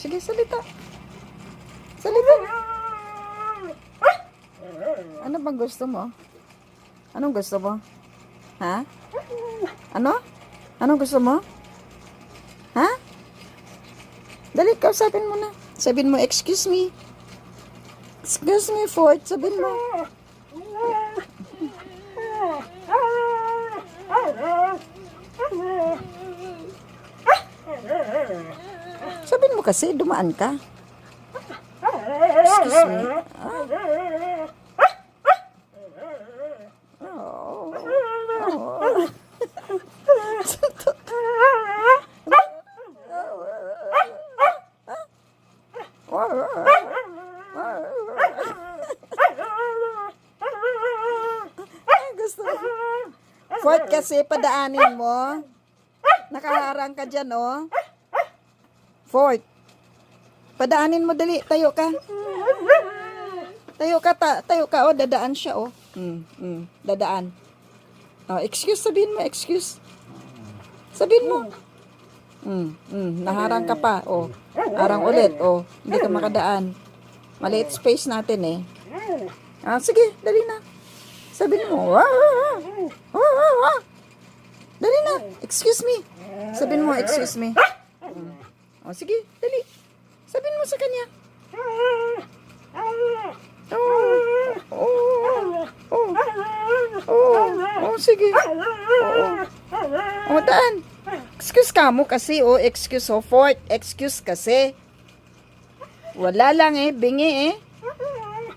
Sige, salita. Salita. Ano bang gusto mo? Anong gusto mo? Ha? Ano? Anong gusto mo? Ha? Dali, kausapin mo na. Sabihin mo, excuse me. Excuse me, Fort. Sabihin mo. Sabihin mo kasi, dumaan ka. Excuse me. Oh. Oh. Gusto mo? Fort, kasi padaanin mo. Nakaharang ka dyan, oh. Fort. Padaanin mo, dali. Tayo ka. Tayo ka, oh. Dadaan siya, oh. Dadaan. Oh, excuse, sabihin mo, excuse. Sabihin mo. Naharang ka pa, oh. Harang ulit, oh. Hindi ka makadaan. Maliit space natin, eh. Ah, sige, dali na. Sabihin mo, dali na, excuse me. Sabihin mo, excuse me. Oh, sige, dali. Sabihin mo sa kanya. Oh, sige. Oh, daan. Excuse ka mo kasi, oh, excuse, oh, Fort. Excuse kasi. Wala lang, eh, bingi, eh.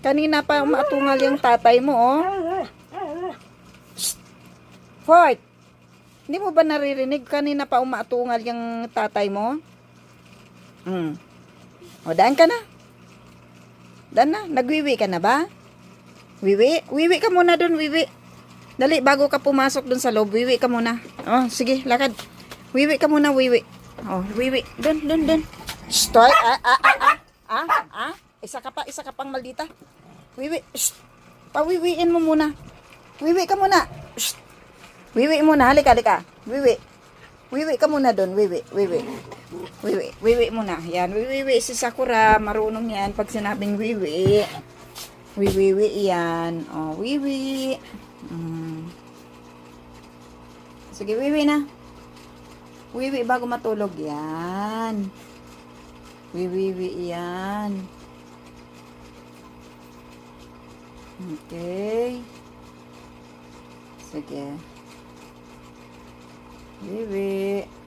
Kanina pa umatungal yung tatay mo, oh. Shh. Fort, hindi mo ba naririnig? Kanina pa umatungal yung tatay mo? O, daan ka na. Daan na. Nagwiwi ka na ba? Wiwi? Wiwi ka muna dun, wiwi. Dali, bago ka pumasok dun sa loob, wiwi ka muna. Oh, sige, lakad. Wiwi ka muna, wiwi. Oh, wiwi. Dun. Start. Isa ka pang maldita. Wiwi. Shh. Pawiwiin mo muna. Wiwi ka muna. Shh. Wiwi muna. Halika. Wiwi. Wiwi ka muna doon. Wiwi. Wiwi muna. Yan. Wiwi si Sakura. Marunong yan pag sinabing wiwi. Wiwi yan. Oh, wiwi. Sige, wiwi na. Wiwi bago matulog. Yan. Wiwi yan. Okay. Sige. Wiwi.